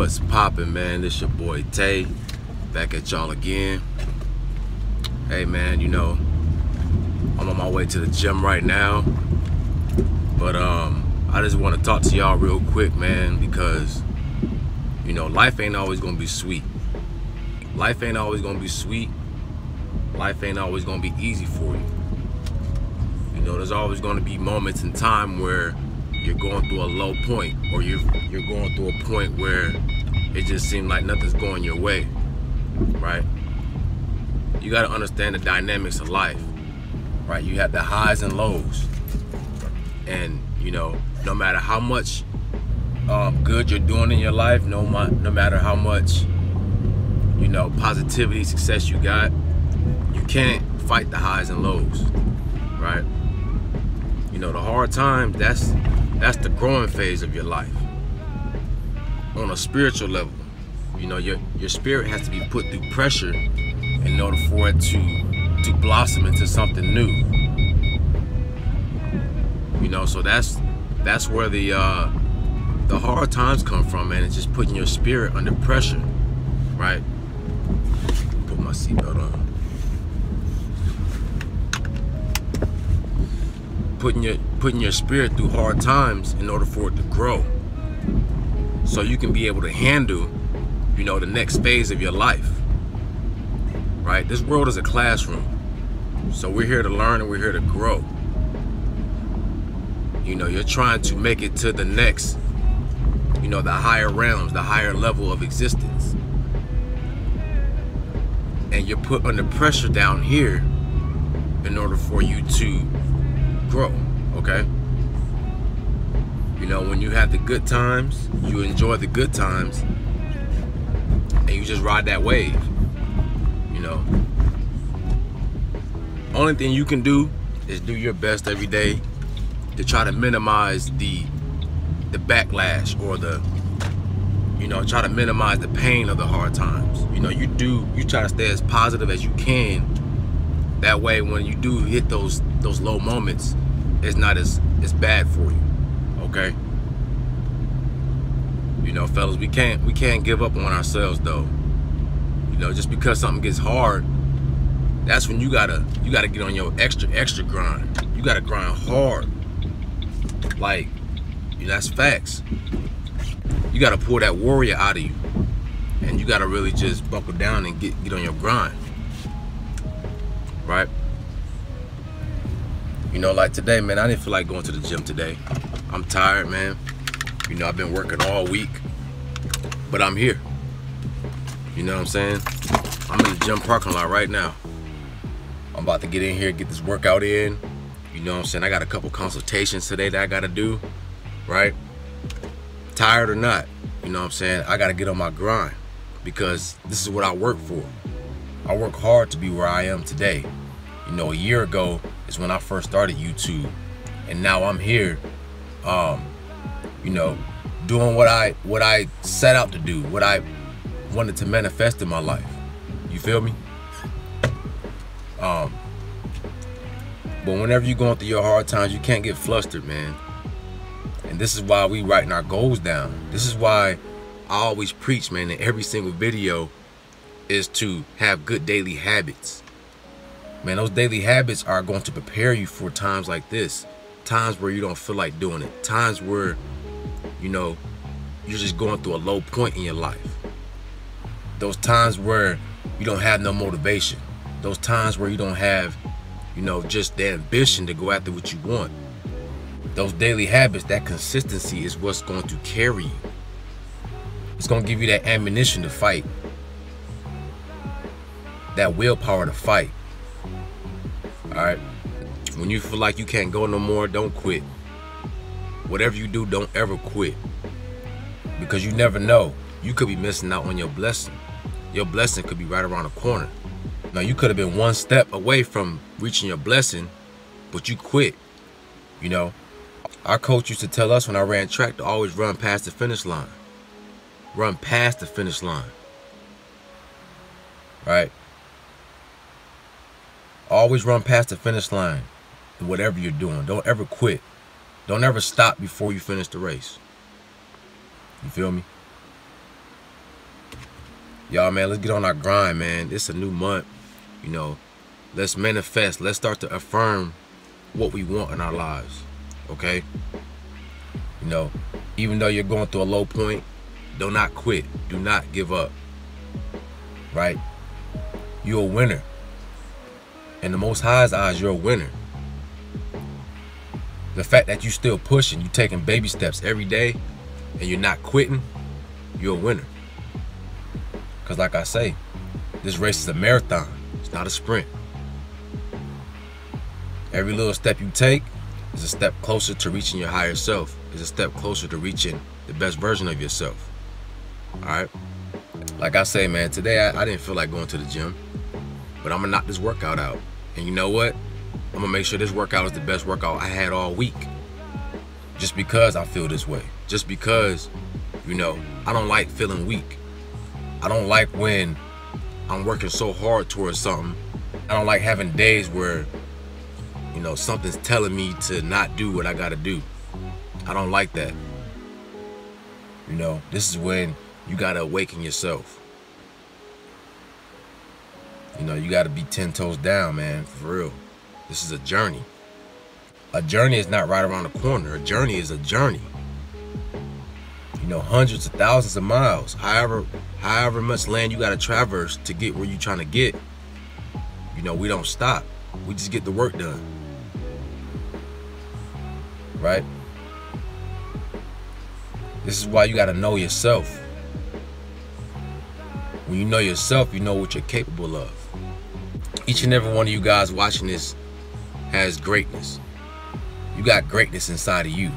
What's poppin', man? This your boy Tay, back at y'all again. Hey man, you know, I'm on my way to the gym right now, but I just want to talk to y'all real quick, man, because you know, life ain't always gonna be sweet. Life ain't always gonna be sweet. Life ain't always gonna be easy for you. You know, there's always gonna be moments in time where you're going through a low point, or you're going through a point where it just seems like nothing's going your way, right? You got to understand the dynamics of life, right? You have the highs and lows, and you know, no matter how much good you're doing in your life, no matter how much, you know, positivity, success you got, you can't fight the highs and lows, right? You know, the hard times, that's the growing phase of your life. On a spiritual level, you know, your spirit has to be put through pressure in order for it to blossom into something new. You know, so that's where the hard times come from, man. It's just putting your spirit under pressure, right? Put my seatbelt on. Putting your spirit through hard times in order for it to grow, so you can be able to handle, you know, the next phase of your life, right? This world is a classroom, so we're here to learn and we're here to grow. You know, you're trying to make it to the next, you know, the higher realms, the higher level of existence, and you're put under pressure down here in order for you to grow, okay? You know, when you have the good times, you enjoy the good times, and you just ride that wave, you know? Only thing you can do is do your best every day to try to minimize the backlash, or you know, try to minimize the pain of the hard times. You know, you try to stay as positive as you can. That way, when you do hit those low moments, it's not as bad for you, okay? You know, fellas, we can't give up on ourselves though. You know, just because something gets hard, that's when you gotta get on your extra grind. You gotta grind hard. Like, you know, that's facts. You gotta pull that warrior out of you, and you gotta really just buckle down and get on your grind, right? You know, like today, man, I didn't feel like going to the gym today. I'm tired, man. You know, I've been working all week, but I'm here. You know what I'm saying? I'm in the gym parking lot right now. I'm about to get in here, get this workout in. You know what I'm saying? I got a couple consultations today that I gotta do, right? Tired or not, you know what I'm saying? I gotta get on my grind, because this is what I work for. I work hard to be where I am today. You know, a year ago is when I first started YouTube, and now I'm here, you know, doing what I set out to do, what I wanted to manifest in my life. You feel me? But whenever you're going through your hard times, you can't get flustered, man. And this is why we writing our goals down. This is why I always preach, man, in every single video, is to have good daily habits. Man, those daily habits are going to prepare you for times like this. Times where you don't feel like doing it. Times where, you know, you're just going through a low point in your life. Those times where you don't have no motivation. Those times where you don't have, you know, just the ambition to go after what you want. Those daily habits, that consistency is what's going to carry you. It's going to give you that ammunition to fight. That willpower to fight. Alright? When you feel like you can't go no more, don't quit. Whatever you do, don't ever quit. Because you never know. You could be missing out on your blessing. Your blessing could be right around the corner. Now, you could have been one step away from reaching your blessing, but you quit. You know? Our coach used to tell us when I ran track to always run past the finish line. Run past the finish line. Right? Always run past the finish line in whatever you're doing. Don't ever quit. Don't ever stop before you finish the race. You feel me? Y'all, man, let's get on our grind, man. It's a new month. Let's manifest. Let's start to affirm what we want in our lives. Okay? Even though you're going through a low point, do not quit. Do not give up. Right? You're a winner. In the Most High's eyes, you're a winner. The fact that you still pushing, you taking baby steps every day, and you're not quitting, you're a winner. Because like I say, this race is a marathon. It's not a sprint. Every little step you take is a step closer to reaching your higher self. Is a step closer to reaching the best version of yourself. All right? Like I say, man, today I didn't feel like going to the gym, but I'm going to knock this workout out. And you know what? I'm going to make sure this workout is the best workout I had all week. Just because I feel this way. Just because, I don't like feeling weak. I don't like when I'm working so hard towards something. I don't like having days where, something's telling me to not do what I got to do. I don't like that. This is when you got to awaken yourself. You got to be 10 toes down, man, for real. This is a journey. A journey is not right around the corner. A journey is a journey. Hundreds of thousands of miles. However much land you got to traverse to get where you're trying to get. We don't stop. We just get the work done. Right? This is why you got to know yourself. When you know yourself, you know what you're capable of. Each and every one of you guys watching this has greatness. You got greatness inside of you.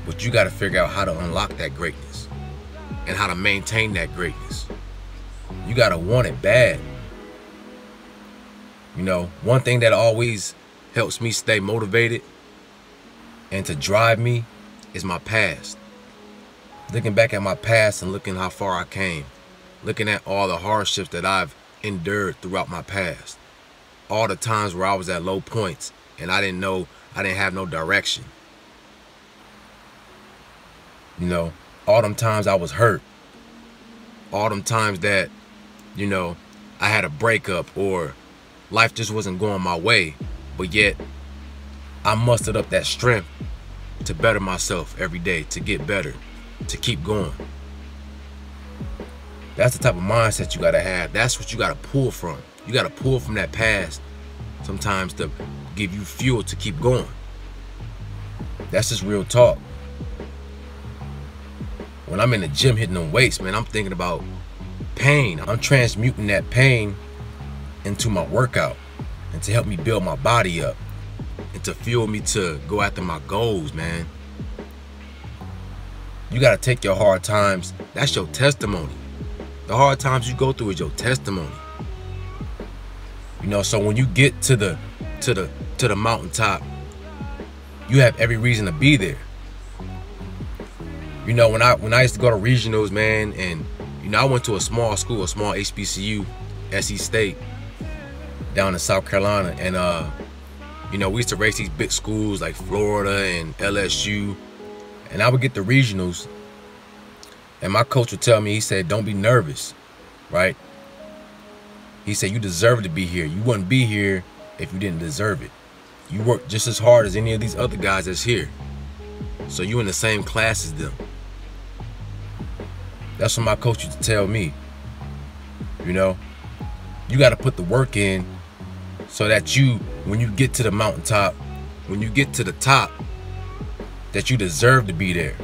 But you got to figure out how to unlock that greatness and how to maintain that greatness. You got to want it bad. One thing that always helps me stay motivated and to drive me is my past. Looking back at my past and looking how far I came. Looking at all the hardships that I've endured throughout my past. All the times where I was at low points and I didn't have no direction. All them times I was hurt. All them times that, I had a breakup or life just wasn't going my way. But yet, I mustered up that strength to better myself every day, to get better, to keep going. That's the type of mindset you gotta have. That's what you gotta pull from. You gotta pull from that past sometimes to give you fuel to keep going. That's just real talk. When I'm in the gym hitting them weights, man, I'm thinking about pain. I'm transmuting that pain into my workout and to help me build my body up and to fuel me to go after my goals, man. You gotta take your hard times. That's your testimony. The hard times you go through is your testimony. So when you get to the mountaintop, you have every reason to be there. When I used to go to regionals, man, and I went to a small school, a small HBCU, SE State, down in South Carolina, and we used to race these big schools like Florida and LSU, and I would get the regionals, and my coach would tell me, he said, don't be nervous, right? He said, you deserve to be here. You wouldn't be here if you didn't deserve it. You work just as hard as any of these other guys that's here. So you in the same class as them. That's what my coach used to tell me. You got to put the work in so that when you get to the mountaintop, when you get to the top, that you deserve to be there.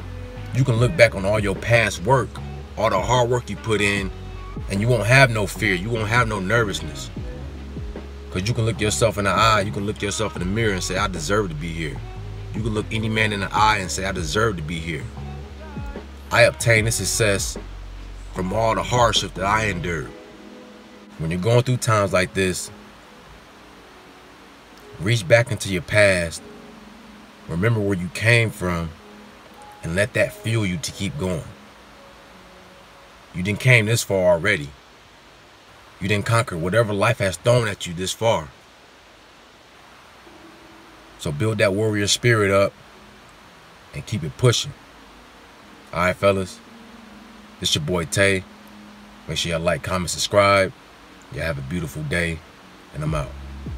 You can look back on all your past work, all the hard work you put in, and you won't have no fear. You won't have no nervousness. Because you can look yourself in the eye, you can look yourself in the mirror and say, I deserve to be here. You can look any man in the eye and say, I deserve to be here. I obtained this success from all the hardship that I endured. When you're going through times like this, reach back into your past, remember where you came from, and let that fuel you to keep going. You done came this far already. You done conquered whatever life has thrown at you this far. So build that warrior spirit up and keep it pushing. All right, fellas. This your boy Tay. Make sure y'all like, comment, subscribe. Y'all have a beautiful day, and I'm out.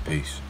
Peace.